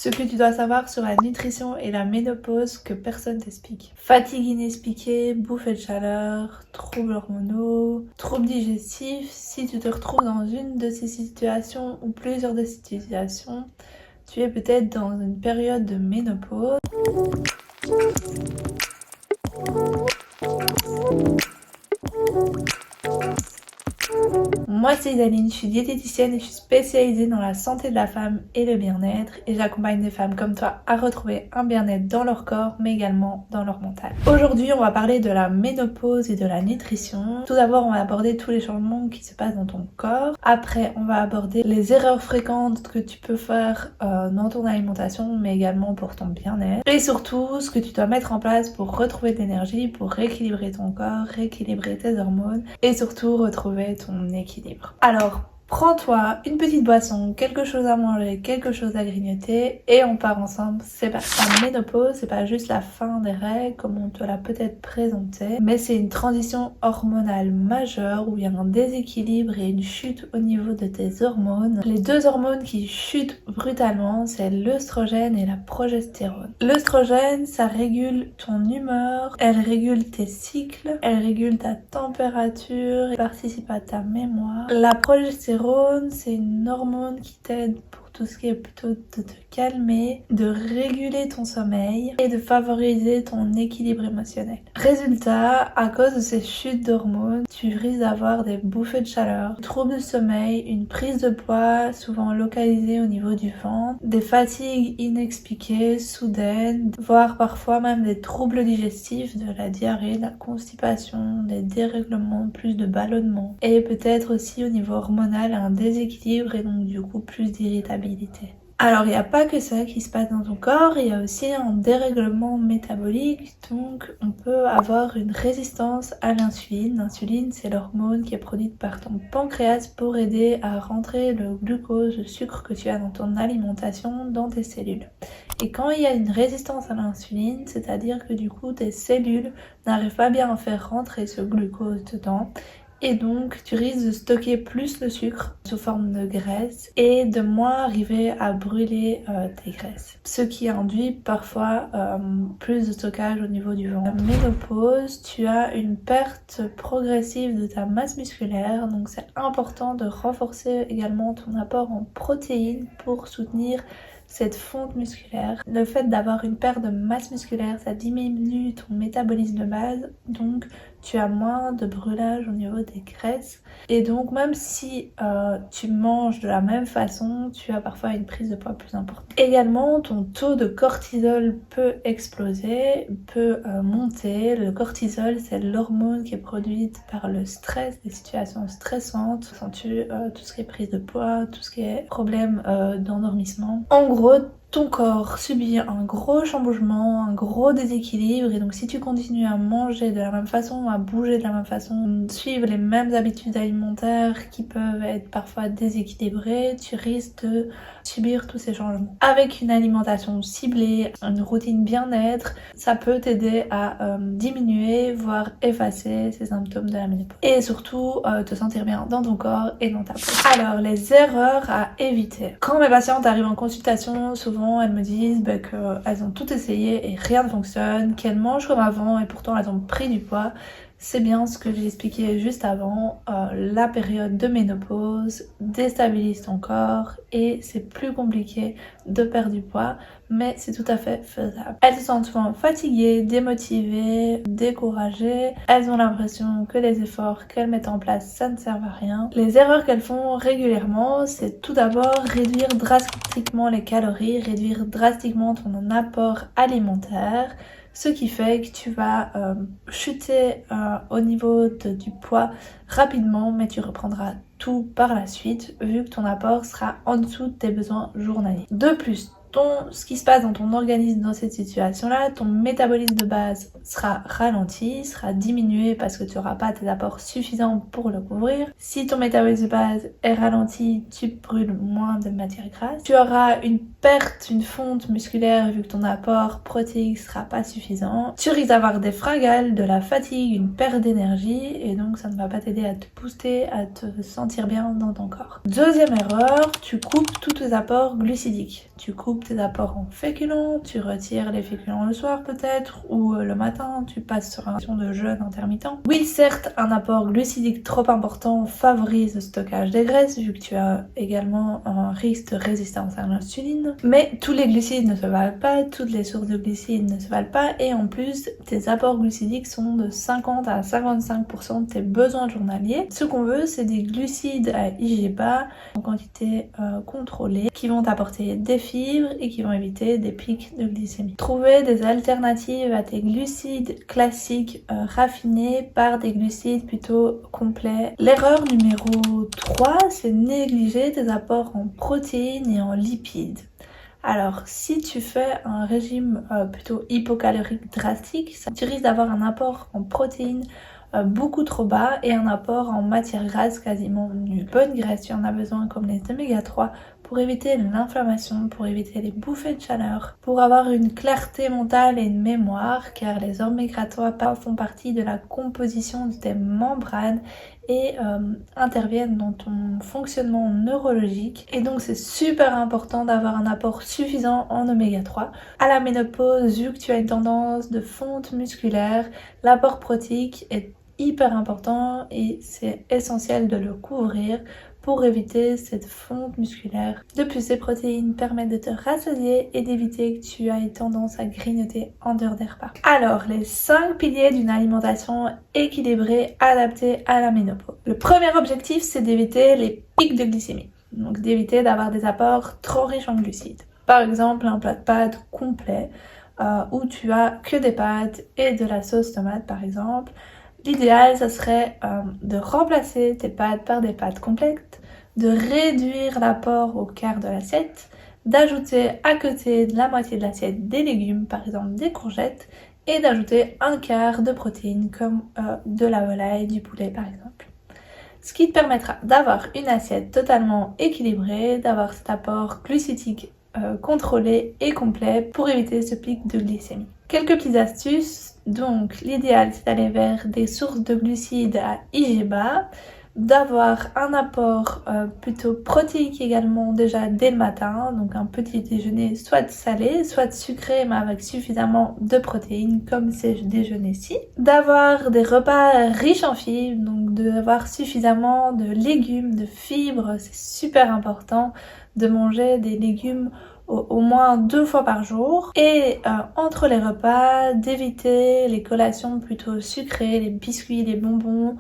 Ce que tu dois savoir sur la nutrition et la ménopause que personne t'explique. Fatigue inexpliquée, bouffée de chaleur, troubles hormonaux, troubles digestifs. Si tu te retrouves dans une de ces situations ou plusieurs de ces situations, tu es peut-être dans une période de ménopause. Moi c'est Isaline, je suis diététicienne et je suis spécialisée dans la santé de la femme et le bien-être et j'accompagne des femmes comme toi à retrouver un bien-être dans leur corps mais également dans leur mental. Aujourd'hui on va parler de la ménopause et de la nutrition. Tout d'abord on va aborder tous les changements qui se passent dans ton corps. Après on va aborder les erreurs fréquentes que tu peux faire dans ton alimentation mais également pour ton bien-être. Et surtout ce que tu dois mettre en place pour retrouver de l'énergie, pour rééquilibrer ton corps, rééquilibrer tes hormones et surtout retrouver ton équilibre. Alors, prends-toi une petite boisson, quelque chose à manger, quelque chose à grignoter et on part ensemble. C'est parti. La ménopause, c'est pas juste la fin des règles comme on te l'a peut-être présenté, mais c'est une transition hormonale majeure où il y a un déséquilibre et une chute au niveau de tes hormones. Les deux hormones qui chutent brutalement, c'est l'œstrogène et la progestérone. L'œstrogène, ça régule ton humeur, elle régule tes cycles, elle régule ta température et participe à ta mémoire. La progestérone, c'est une hormone qui t'aide pour tout ce qui est plutôt de te calmer, de réguler ton sommeil et de favoriser ton équilibre émotionnel. Résultat, à cause de ces chutes d'hormones, tu risques d'avoir des bouffées de chaleur, troubles de sommeil, une prise de poids souvent localisée au niveau du ventre, des fatigues inexpliquées, soudaines, voire parfois même des troubles digestifs, de la diarrhée, de la constipation, des dérèglements, plus de ballonnements et peut-être aussi au niveau hormonal un déséquilibre et donc du coup plus d'irritabilité. Alors il n'y a pas que ça qui se passe dans ton corps, il y a aussi un dérèglement métabolique, donc on peut avoir une résistance à l'insuline. L'insuline c'est l'hormone qui est produite par ton pancréas pour aider à rentrer le glucose, le sucre que tu as dans ton alimentation dans tes cellules. Et quand il y a une résistance à l'insuline, c'est-à-dire que du coup tes cellules n'arrivent pas bien à faire rentrer ce glucose dedans, et donc tu risques de stocker plus le sucre sous forme de graisse et de moins arriver à brûler tes graisses. Ce qui induit parfois plus de stockage au niveau du ventre. La ménopause, tu as une perte progressive de ta masse musculaire, donc c'est important de renforcer également ton apport en protéines pour soutenir cette fonte musculaire. Le fait d'avoir une perte de masse musculaire, ça diminue ton métabolisme de base, donc tu as moins de brûlage au niveau des graisses. Et donc même si tu manges de la même façon, tu as parfois une prise de poids plus importante. Également, ton taux de cortisol peut exploser, peut monter. Le cortisol, c'est l'hormone qui est produite par le stress, des situations stressantes. Sens-tu tout ce qui est prise de poids, tout ce qui est problème d'endormissement. En gros, ton corps subit un gros chamboulement, un gros déséquilibre et donc si tu continues à manger de la même façon, à bouger de la même façon, suivre les mêmes habitudes alimentaires qui peuvent être parfois déséquilibrées, tu risques de subir tous ces changements. Avec une alimentation ciblée, une routine bien-être, ça peut t'aider à diminuer, voire effacer ces symptômes de la ménopause. Et surtout, te sentir bien dans ton corps et dans ta peau. Alors, les erreurs à éviter. Quand mes patientes arrivent en consultation, souvent elles me disent qu'elles ont tout essayé et rien ne fonctionne, qu'elles mangent comme avant et pourtant elles ont pris du poids. C'est bien ce que j'ai expliqué juste avant, la période de ménopause déstabilise ton corps et c'est plus compliqué de perdre du poids, mais c'est tout à fait faisable. Elles se sentent souvent fatiguées, démotivées, découragées, elles ont l'impression que les efforts qu'elles mettent en place, ça ne sert à rien. Les erreurs qu'elles font régulièrement, c'est tout d'abord réduire drastiquement les calories, réduire drastiquement ton apport alimentaire, ce qui fait que tu vas chuter au niveau du poids rapidement, mais tu reprendras tout par la suite vu que ton apport sera en dessous de tes besoins journaliers. De plus, ce qui se passe dans ton organisme dans cette situation-là, ton métabolisme de base sera ralenti, sera diminué parce que tu n'auras pas tes apports suffisants pour le couvrir. Si ton métabolisme de base est ralenti, tu brûles moins de matière grasse. Tu auras une perte, une fonte musculaire vu que ton apport protéique sera pas suffisant. Tu risques d'avoir des fringales, de la fatigue, une perte d'énergie et donc ça ne va pas t'aider à te booster, à te sentir bien dans ton corps. Deuxième erreur, tu coupes tous tes apports glucidiques. Tu coupes tes apports en féculents, tu retires les féculents le soir peut-être, ou le matin, tu passes sur une action de jeûne intermittent. Oui, certes, un apport glucidique trop important favorise le stockage des graisses, vu que tu as également un risque de résistance à l'insuline, mais tous les glucides ne se valent pas, toutes les sources de glucides ne se valent pas, et en plus, tes apports glucidiques sont de 50 à 55% de tes besoins journaliers. Ce qu'on veut, c'est des glucides à IG bas, en quantité contrôlée, qui vont apporter des fibres et qui vont éviter des pics de glycémie. Trouver des alternatives à tes glucides classiques raffinés par des glucides plutôt complets. L'erreur numéro 3, c'est négliger tes apports en protéines et en lipides. Alors, si tu fais un régime plutôt hypocalorique drastique, tu risques d'avoir un apport en protéines beaucoup trop bas et un apport en matière grasse quasiment nul. Bonne graisse, tu en as besoin comme les oméga 3 pour éviter l'inflammation, pour éviter les bouffées de chaleur, pour avoir une clarté mentale et une mémoire, car les oméga 3 font partie de la composition de tes membranes et interviennent dans ton fonctionnement neurologique. Et donc c'est super important d'avoir un apport suffisant en oméga 3. À la ménopause, vu que tu as une tendance de fonte musculaire, l'apport protéique est hyper important et c'est essentiel de le couvrir pour éviter cette fonte musculaire. De plus, ces protéines permettent de te rassasier et d'éviter que tu aies tendance à grignoter en dehors des repas. Alors, les 5 piliers d'une alimentation équilibrée adaptée à la ménopause. Le premier objectif, c'est d'éviter les pics de glycémie. Donc d'éviter d'avoir des apports trop riches en glucides. Par exemple, un plat de pâtes complet où tu as que des pâtes et de la sauce tomate par exemple. L'idéal, ça serait de remplacer tes pâtes par des pâtes complètes, de réduire l'apport au quart de l'assiette, d'ajouter à côté de la moitié de l'assiette des légumes, par exemple des courgettes, et d'ajouter un quart de protéines comme de la volaille, du poulet par exemple. Ce qui te permettra d'avoir une assiette totalement équilibrée, d'avoir cet apport glucidique contrôlé et complet pour éviter ce pic de glycémie. Quelques petites astuces. Donc l'idéal c'est d'aller vers des sources de glucides à IG bas, d'avoir un apport plutôt protéique également déjà dès le matin, donc un petit déjeuner soit salé, soit sucré mais avec suffisamment de protéines comme ces déjeuners-ci, d'avoir des repas riches en fibres, donc d'avoir suffisamment de légumes, de fibres, c'est super important de manger des légumes au moins 2 fois par jour et entre les repas d'éviter les collations plutôt sucrées, les biscuits, les bonbons,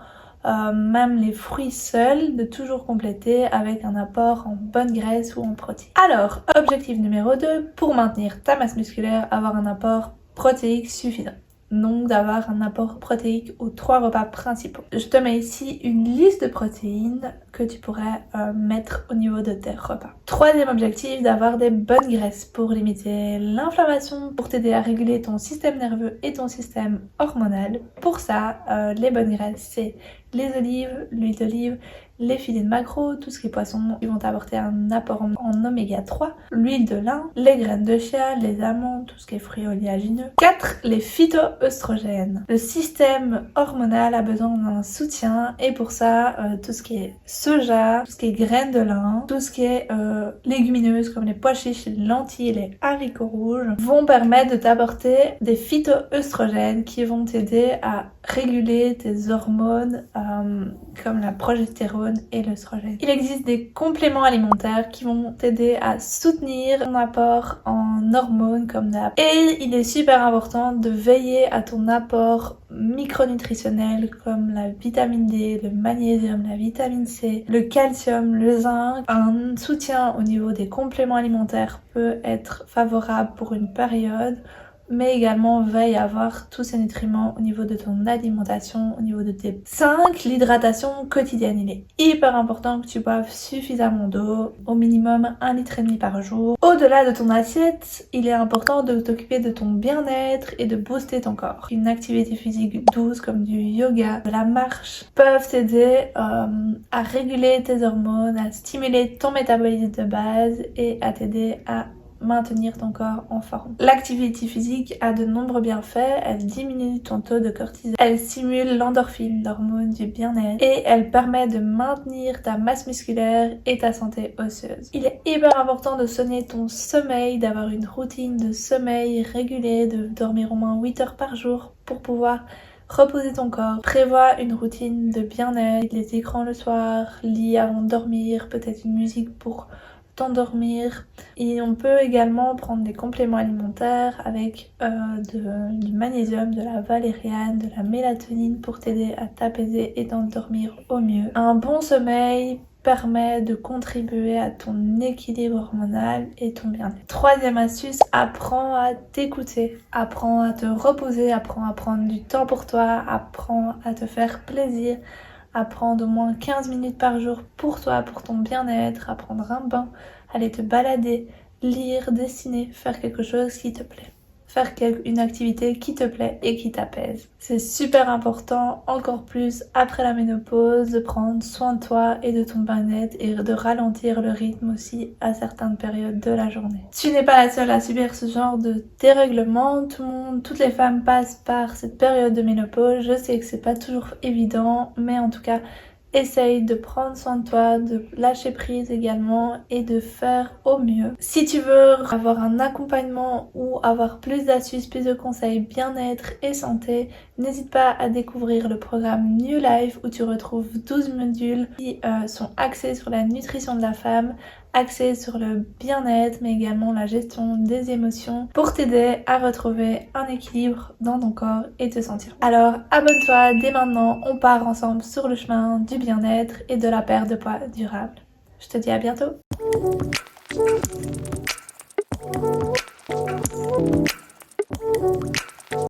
même les fruits seuls, de toujours compléter avec un apport en bonne graisse ou en protéines. Alors, objectif numéro 2, pour maintenir ta masse musculaire, avoir un apport protéique suffisant. Donc d'avoir un apport protéique aux 3 repas principaux. Je te mets ici une liste de protéines que tu pourrais mettre au niveau de tes repas. Troisième objectif, d'avoir des bonnes graisses pour limiter l'inflammation, pour t'aider à réguler ton système nerveux et ton système hormonal. Pour ça, les bonnes graisses, c'est les olives, l'huile d'olive, les filets de maquereau, tout ce qui est poisson, ils vont apporter un apport en oméga 3, l'huile de lin, les graines de chia, les amandes, tout ce qui est fruits oléagineux. 4. Les phytoœstrogènes. Le système hormonal a besoin d'un soutien et pour ça, tout ce qui est soja, tout ce qui est graines de lin, tout ce qui est légumineuses comme les pois chiches, les lentilles, les haricots rouges vont permettre de t'apporter des phytoœstrogènes qui vont t'aider à réguler tes hormones comme la progestérone et l'œstrogène. Il existe des compléments alimentaires qui vont t'aider à soutenir ton apport en hormones comme la... Et il est super important de veiller à ton apport micronutritionnel comme la vitamine D, le magnésium, la vitamine C, le calcium, le zinc. Un soutien au niveau des compléments alimentaires peut être favorable pour une période, mais également veille à avoir tous ces nutriments au niveau de ton alimentation, au niveau de tes... 5. L'hydratation quotidienne. Il est hyper important que tu boives suffisamment d'eau, au minimum 1,5 litre par jour. Au-delà de ton assiette, il est important de t'occuper de ton bien-être et de booster ton corps. Une activité physique douce comme du yoga, de la marche, peuvent t'aider à réguler tes hormones, à stimuler ton métabolisme de base et à t'aider à maintenir ton corps en forme. L'activité physique a de nombreux bienfaits, elle diminue ton taux de cortisol, elle stimule l'endorphine, l'hormone du bien-être, et elle permet de maintenir ta masse musculaire et ta santé osseuse. Il est hyper important de soigner ton sommeil, d'avoir une routine de sommeil régulier, de dormir au moins 8 heures par jour pour pouvoir reposer ton corps. Prévois une routine de bien-être, les écrans le soir, lis avant de dormir, peut-être une musique pour t'endormir. Et on peut également prendre des compléments alimentaires avec du magnésium, de la valériane, de la mélatonine pour t'aider à t'apaiser et t'endormir au mieux. Un bon sommeil permet de contribuer à ton équilibre hormonal et ton bien-être. Troisième astuce, apprends à t'écouter, apprends à te reposer, apprends à prendre du temps pour toi, apprends à te faire plaisir, apprends d'au moins 15 minutes par jour pour toi, pour ton bien-être, à prendre un bain, aller te balader, lire, dessiner, faire quelque chose qui te plaît. Faire une activité qui te plaît et qui t'apaise. C'est super important, encore plus après la ménopause, de prendre soin de toi et de ton bien-être et de ralentir le rythme aussi à certaines périodes de la journée. Tu n'es pas la seule à subir ce genre de dérèglement, toutes les femmes passent par cette période de ménopause. Je sais que c'est pas toujours évident, mais en tout cas, essaye de prendre soin de toi, de lâcher prise également et de faire au mieux. Si tu veux avoir un accompagnement ou avoir plus d'astuces, plus de conseils bien-être et santé, n'hésite pas à découvrir le programme New Life où tu retrouves 12 modules qui sont axés sur la nutrition de la femme, axés sur le bien-être mais également la gestion des émotions pour t'aider à retrouver un équilibre dans ton corps et te sentir bien. Alors abonne-toi dès maintenant, on part ensemble sur le chemin du bien-être et de la perte de poids durable. Je te dis à bientôt.